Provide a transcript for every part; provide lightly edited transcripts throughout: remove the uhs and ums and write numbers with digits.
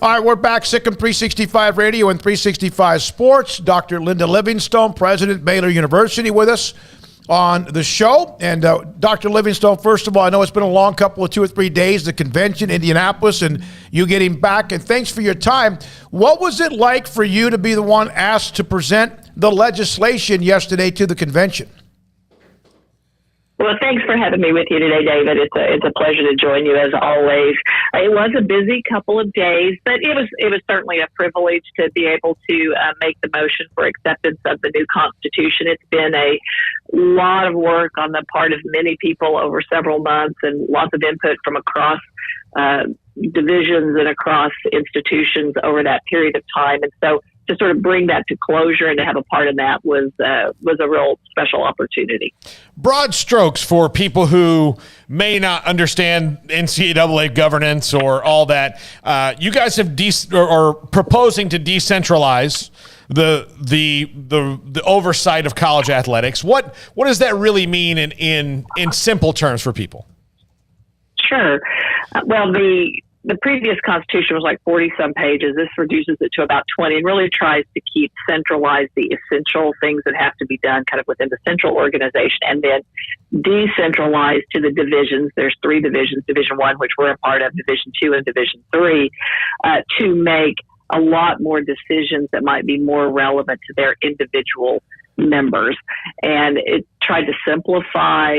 All right, we're back. Sikkim 365 Radio and 365 Sports. Dr. Linda Livingstone, President, Baylor University, with us on the show. And Dr. Livingstone, first of all, I know it's been a long couple of 2 or 3 days, the convention, Indianapolis, and you getting back. And thanks for your time. What was it like for you to be the one asked to present the legislation yesterday to the convention? Well, thanks for having me with you today, David. It's a pleasure to join you as always. It was a busy couple of days, but it was certainly a privilege to be able to make the motion for acceptance of the new Constitution. It's been a lot of work on the part of many people over several months and lots of input from across divisions and across institutions over that period of time. And so to sort of bring that to closure and to have a part in that was a real special opportunity. Broad strokes for people who may not understand NCAA governance or all that. You guys have are proposing to decentralize the oversight of college athletics. What does that really mean in simple terms for people? Sure. Well, the previous Constitution was like 40-some pages. This reduces it to about 20 and really tries to keep centralized the essential things that have to be done kind of within the central organization and then decentralized to the divisions. There's 3 divisions, Division I, which we're a part of, Division II, and Division III, to make a lot more decisions that might be more relevant to their individual members. And it tried to simplify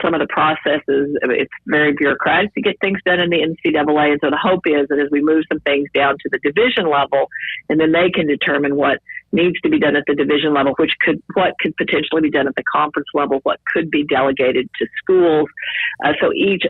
some of the processes. It's very bureaucratic to get things done in the NCAA. And so the hope is that as we move some things down to the division level, and then they can determine what needs to be done at the division level, what could potentially be done at the conference level, what could be delegated to schools. So each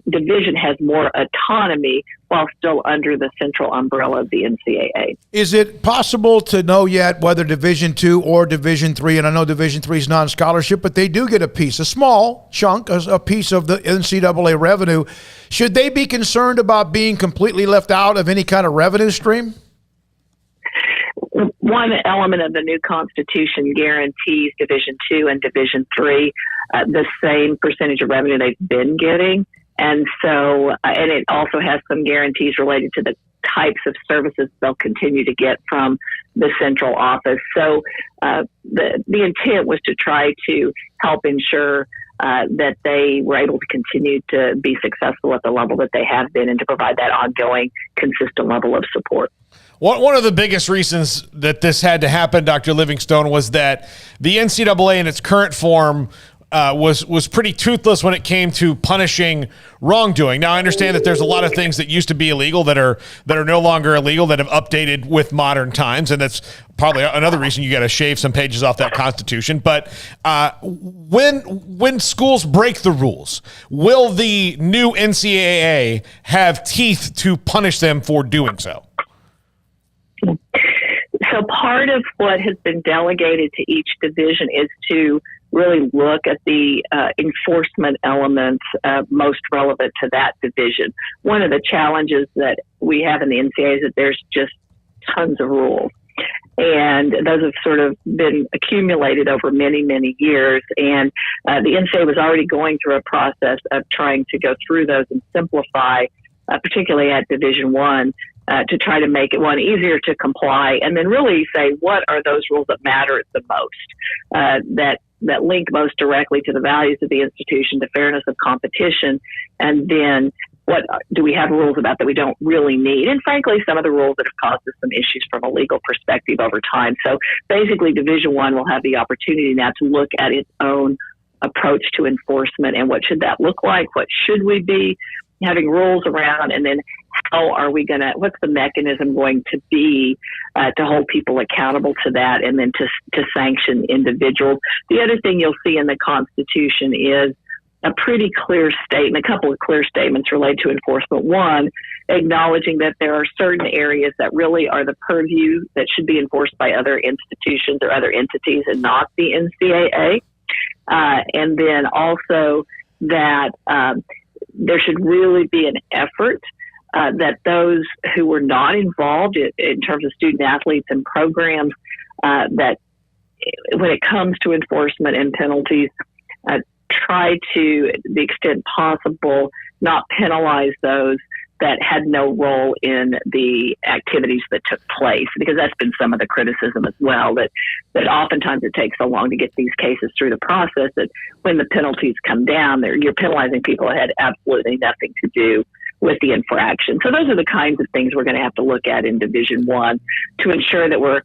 division has more autonomy while still under the central umbrella of the NCAA. Is it possible to know yet whether Division II or Division III, and I know Division III is non-scholarship, but they do get a piece, a small chunk, a piece of the NCAA revenue. Should they be concerned about being completely left out of any kind of revenue stream? One element of the new Constitution guarantees Division II and Division III the same percentage of revenue they've been getting. And so, and it also has some guarantees related to the types of services they'll continue to get from the central office. So the intent was to try to help ensure that they were able to continue to be successful at the level that they have been and to provide that ongoing, consistent level of support. One of the biggest reasons that this had to happen, Dr. Livingstone, was that the NCAA in its current form was pretty toothless when it came to punishing wrongdoing. Now, I understand that there's a lot of things that used to be illegal that are no longer illegal that have updated with modern times, and that's probably another reason you got to shave some pages off that Constitution. But when schools break the rules, will the new NCAA have teeth to punish them for doing so? So part of what has been delegated to each division is to really look at the enforcement elements most relevant to that division. One of the challenges that we have in the NCAA is that there's just tons of rules. And those have sort of been accumulated over many, many years. And the NCAA was already going through a process of trying to go through those and simplify, particularly at Division I, to try to make it, one, easier to comply, and then really say, what are those rules that matter the most, that link most directly to the values of the institution, the fairness of competition, and then what do we have rules about that we don't really need? And frankly, some of the rules that have caused us some issues from a legal perspective over time. So basically, Division I will have the opportunity now to look at its own approach to enforcement and what should that look like? What should we be having rules around? And then how are we going to, what's the mechanism going to be to hold people accountable to that and then to sanction individuals? The other thing you'll see in the Constitution is a pretty clear statement, a couple of clear statements related to enforcement. One, acknowledging that there are certain areas that really are the purview that should be enforced by other institutions or other entities and not the NCAA. And then also that there should really be an effort that those who were not involved in terms of student athletes and programs, that when it comes to enforcement and penalties, try to the extent possible not penalize those that had no role in the activities that took place, because that's been some of the criticism as well, that oftentimes it takes so long to get these cases through the process that when the penalties come down, you're penalizing people that had absolutely nothing to do with the infraction. So those are the kinds of things we're going to have to look at in Division I to ensure that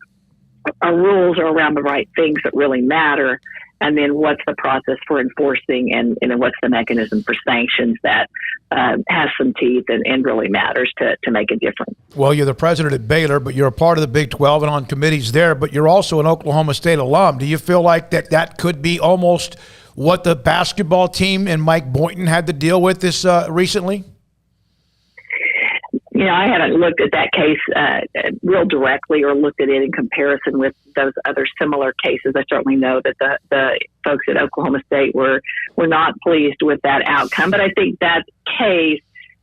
our rules are around the right things that really matter. And then what's the process for enforcing, and what's the mechanism for sanctions that has some teeth and really matters to make a difference. Well, you're the president at Baylor, but you're a part of the Big 12 and on committees there, but you're also an Oklahoma State alum. Do you feel like that could be almost what the basketball team and Mike Boynton had to deal with this recently? I haven't looked at that case real directly or looked at it in comparison with those other similar cases. I certainly know that the folks at Oklahoma State were not pleased with that outcome. But I think that case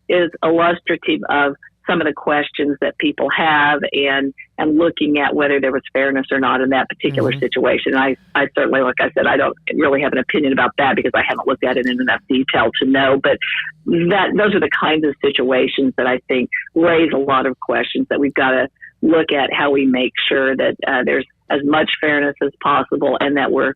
is illustrative of some of the questions that people have and looking at whether there was fairness or not in that particular situation. I certainly, like I said, I don't really have an opinion about that because I haven't looked at it in enough detail to know. But those are the kinds of situations that I think raise a lot of questions that we've got to look at how we make sure that there's as much fairness as possible and that we're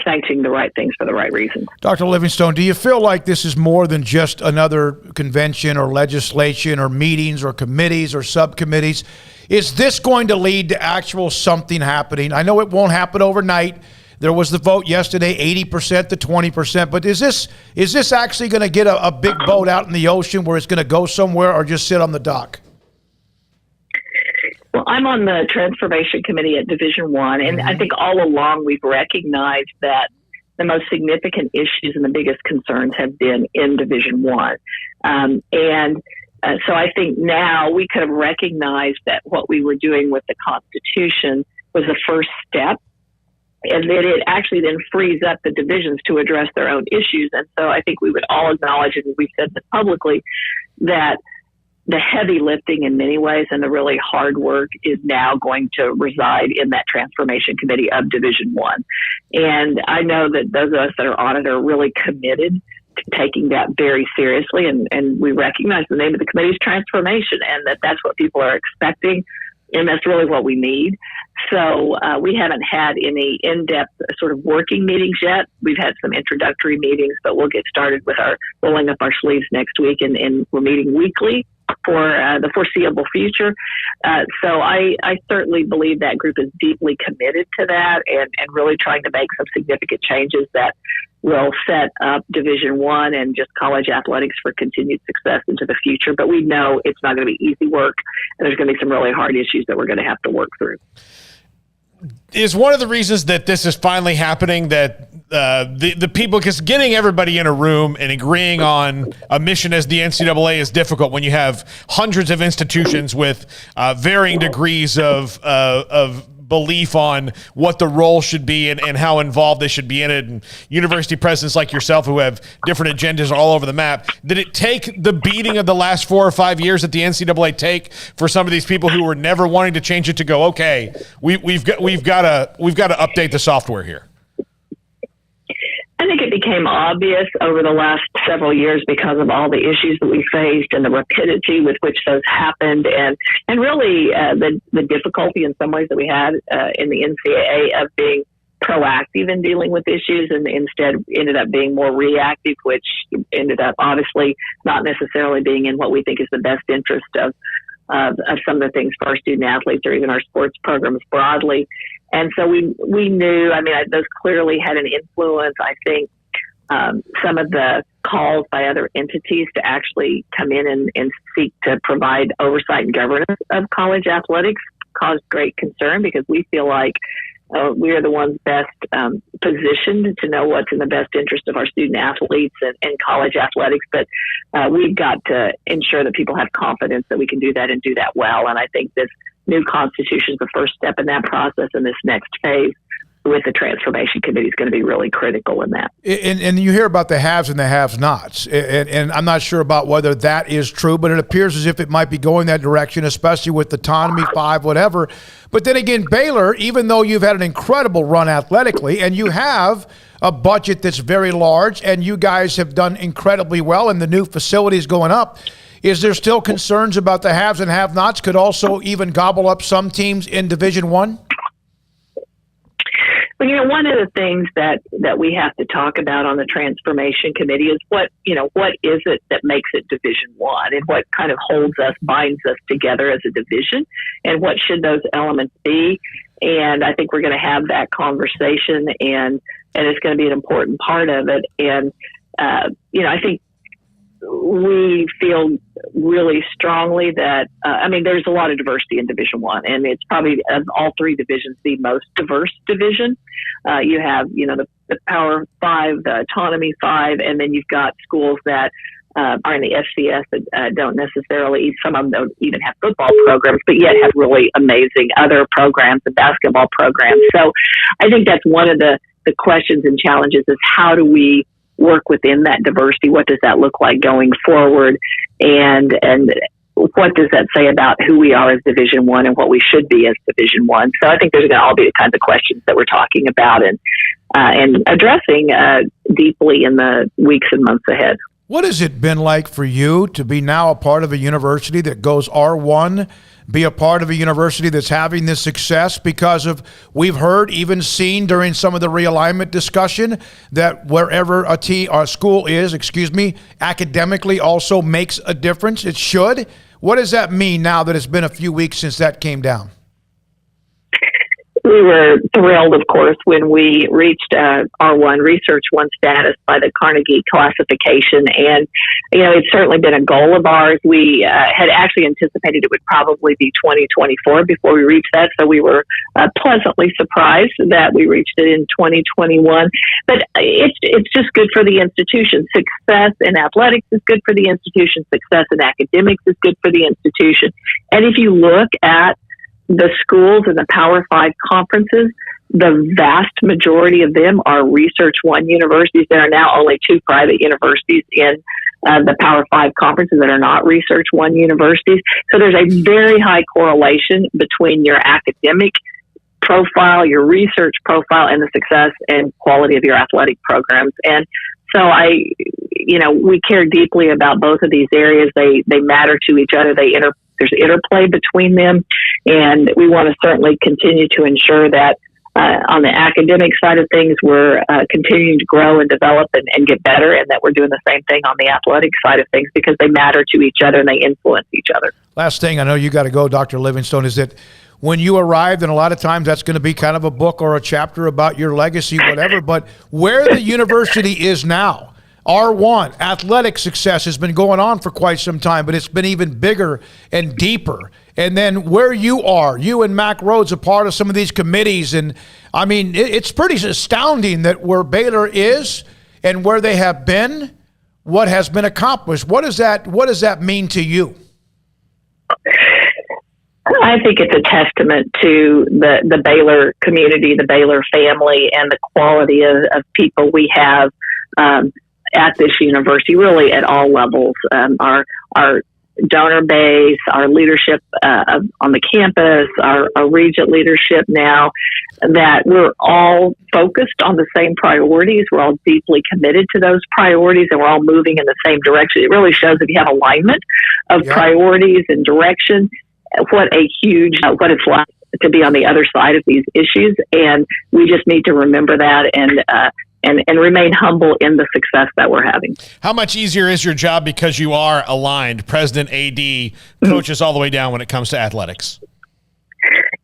sanctioning the right things for the right reasons. Dr. Livingstone, do you feel like this is more than just another convention or legislation or meetings or committees or subcommittees? Is this going to lead to actual something happening? I know it won't happen overnight. There was the vote yesterday, 80% to 20%, but is this actually going to get a big boat out in the ocean where it's going to go somewhere or just sit on the dock? Well, I'm on the Transformation Committee at Division I, and I think all along we've recognized that the most significant issues and the biggest concerns have been in Division I. So I think now we could have recognized that what we were doing with the Constitution was the first step, and that it actually then frees up the divisions to address their own issues. And so I think we would all acknowledge, and we've said this publicly, that the heavy lifting in many ways and the really hard work is now going to reside in that Transformation Committee of Division I. And I know that those of us that are on it are really committed to taking that very seriously. And we recognize the name of the committee is Transformation, and that's what people are expecting. And that's really what we need. So we haven't had any in-depth sort of working meetings yet. We've had some introductory meetings, but we'll get started with our rolling up our sleeves next week, and we're meeting weekly for the foreseeable future. So I certainly believe that group is deeply committed to that and really trying to make some significant changes that will set up Division I and just college athletics for continued success into the future. But we know it's not going to be easy work, and there's going to be some really hard issues that we're going to have to work through. Is one of the reasons that this is finally happening that the people, because getting everybody in a room and agreeing on a mission as the NCAA is difficult when you have hundreds of institutions with varying degrees of belief on what the role should be and how involved they should be in it, and university presidents like yourself who have different agendas all over the map. Did it take the beating of the last 4 or 5 years that the NCAA take for some of these people who were never wanting to change it to go, okay, we've got to update the software here? I think it became obvious over the last several years because of all the issues that we faced and the rapidity with which those happened, and really the difficulty in some ways that we had in the NCAA of being proactive in dealing with issues, and instead ended up being more reactive, which ended up obviously not necessarily being in what we think is the best interest of some of the things for our student athletes or even our sports programs broadly. And so we knew, those clearly had an influence. I think some of the calls by other entities to actually come in and seek to provide oversight and governance of college athletics caused great concern, because we feel like we are the ones best positioned to know what's in the best interest of our student athletes and college athletics. But we've got to ensure that people have confidence that we can do that and do that well. And I think this new Constitution is the first step in that process, and this next phase with the Transformation Committee is going to be really critical in that. And you hear about the haves and the have-nots, and I'm not sure about whether that is true, but it appears as if it might be going that direction, especially with autonomy, 5, whatever. But then again, Baylor, even though you've had an incredible run athletically, and you have a budget that's very large, and you guys have done incredibly well, and the new facilities going up, Is there still concerns about the haves and have-nots could also even gobble up some teams in Division One? Well, one of the things that we have to talk about on the transformation committee is what is it that makes it Division One, and what kind of binds us together as a division, and what should those elements be? And I think we're going to have that conversation, and it's going to be an important part of it. And I think we feel really strongly that there's a lot of diversity in Division One, and it's probably of all three divisions the most diverse division. You have the Power Five, the Autonomy Five, and then you've got schools that are in the FCS that don't necessarily, some of them don't even have football programs, but yet have really amazing other programs and basketball programs. So I think that's one of the questions and challenges is how do we work within that diversity? What does that look like going forward? And what does that say about who we are as Division One and what we should be as Division One? So I think there's going to all be the kinds of questions that we're talking about and addressing deeply in the weeks and months ahead. What has it been like for you to be now a part of a university that goes R1, be a part of a university that's having this success? Because we've heard, even seen during some of the realignment discussion, that wherever a school is, academically also makes a difference. It should. What does that mean now that it's been a few weeks since that came down? We were thrilled, of course, when we reached R1, Research 1 status by the Carnegie classification. And, it's certainly been a goal of ours. We had actually anticipated it would probably be 2024 before we reached that. So we were pleasantly surprised that we reached it in 2021. But it's just good for the institution. Success in athletics is good for the institution. Success in academics is good for the institution. And if you look at the schools in the Power Five conferences, the vast majority of them are Research 1 universities. There are now only 2 private universities in the Power Five conferences that are not Research 1 universities. So there's a very high correlation between your academic profile, your research profile, and the success and quality of your athletic programs. And so we care deeply about both of these areas. They matter to each other. There's interplay between them, and we want to certainly continue to ensure that on the academic side of things, we're continuing to grow and develop and get better, and that we're doing the same thing on the athletic side of things because they matter to each other and they influence each other. Last thing, I know you got to go, Dr. Livingstone, is that when you arrived, and a lot of times that's going to be kind of a book or a chapter about your legacy, whatever, but where the university is now, R1, athletic success has been going on for quite some time, but it's been even bigger and deeper. And then where you are, you and Mac Rhodes are part of some of these committees. And I mean, it's pretty astounding that where Baylor is and where they have been, what has been accomplished. What does that mean to you? I think it's a testament to the Baylor community, the Baylor family, and the quality of people we have at this university, really at all levels. Our donor base, our leadership on the campus, our regent leadership now, that we're all focused on the same priorities. We're all deeply committed to those priorities, and we're all moving in the same direction. It really shows if you have alignment of priorities and direction, what it's like to be on the other side of these issues. And we just need to remember that and remain humble in the success that we're having. How much easier is your job because you are aligned, president, AD, coaches all the way down when it comes to athletics?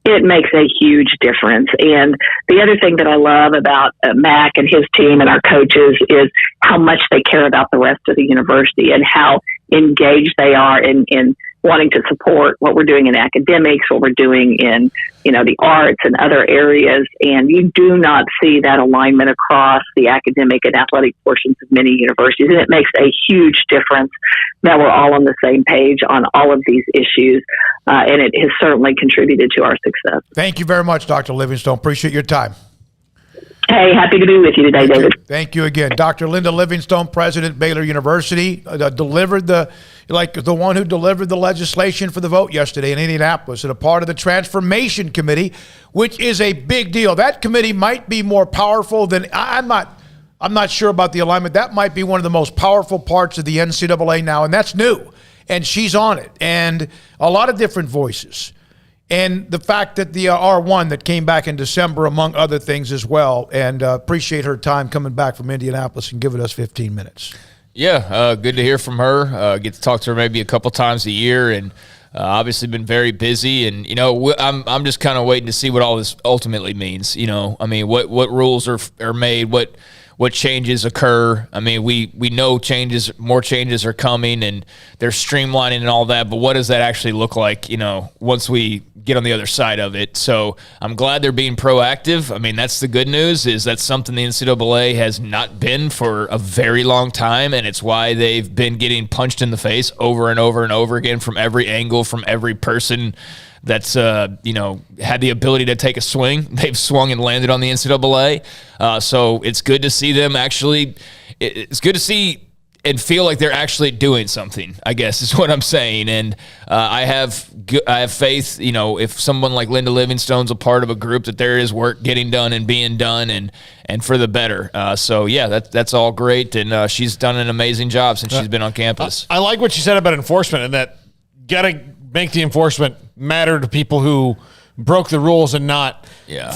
It makes a huge difference. And the other thing that I love about Mac and his team and our coaches is how much they care about the rest of the university and how engaged they are in wanting to support what we're doing in academics, what we're doing in, the arts and other areas. And you do not see that alignment across the academic and athletic portions of many universities. And it makes a huge difference that we're all on the same page on all of these issues. And it has certainly contributed to our success. Thank you very much, Dr. Livingstone. Appreciate your time. Hey, happy to be with you today, David. Thank you again. Dr. Linda Livingstone, President, Baylor University, delivered the one who delivered the legislation for the vote yesterday in Indianapolis and a part of the Transformation Committee, which is a big deal. That committee might be more powerful than, I'm not sure about the alignment. That might be one of the most powerful parts of the NCAA now, and that's new. and she's on it, and a lot of different voices. And the fact that the R1 that came back in December, among other things as well, and appreciate her time coming back from Indianapolis and giving us 15 minutes. Yeah, good to hear from her. Get to talk to her maybe a couple times a year, and obviously been very busy. And I'm just kind of waiting to see what all this ultimately means. I mean, what rules are made, what changes occur. I mean, we know more changes are coming, and they're streamlining and all that. But what does that actually look like? Once we get on the other side of it. So I'm glad they're being proactive. I mean, that's the good news, is that's something the NCAA has not been for a very long time, and it's why they've been getting punched in the face over and over and over again from every angle, from every person that's had the ability to take a swing. They've swung and landed on the NCAA. So it's good to see them actually. It's good to see and feel like they're actually doing something, I guess is what I'm saying. And I have faith, if someone like Linda Livingstone's a part of a group, that there is work getting done and being done, and for the better. So yeah, that's all great. And she's done an amazing job since she's been on campus. I like what you said about enforcement, and that got to make the enforcement matter to people who broke the rules and not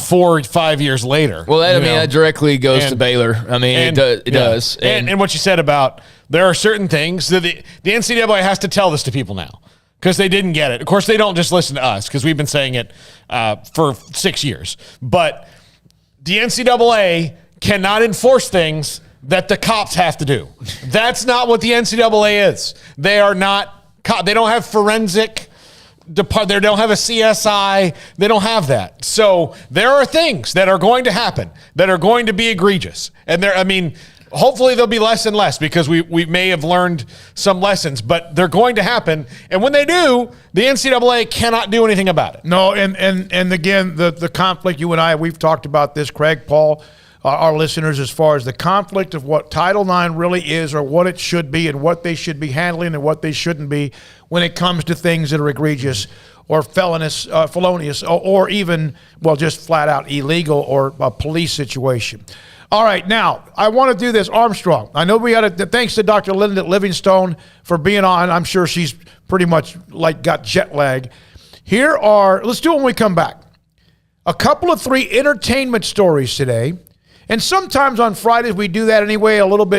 4 or 5 years later. Well, that directly goes to Baylor. I mean, it does. And what you said about there are certain things that the NCAA has to tell this to people now because they didn't get it. Of course, they don't just listen to us because we've been saying it for 6 years. But the NCAA cannot enforce things that the cops have to do. That's not what the NCAA is. They are not. They don't have forensic. They don't have a CSI. They don't have that. So there are things that are going to happen that are going to be egregious. And hopefully they'll be less and less because we may have learned some lessons, but they're going to happen. And when they do, the NCAA cannot do anything about it. No, and again, the conflict, you and I, we've talked about this, Craig, Paul, our listeners, as far as the conflict of what Title IX really is, or what it should be, and what they should be handling and what they shouldn't be when it comes to things that are egregious or felonious, or even, just flat out illegal, or a police situation. All right, now, I want to do this. Armstrong, I know we got to, thanks to Dr. Linda Livingstone for being on. I'm sure she's pretty much got jet lag. Let's do it when we come back. A couple of 3 entertainment stories today. And sometimes on Fridays we do that anyway, a little bit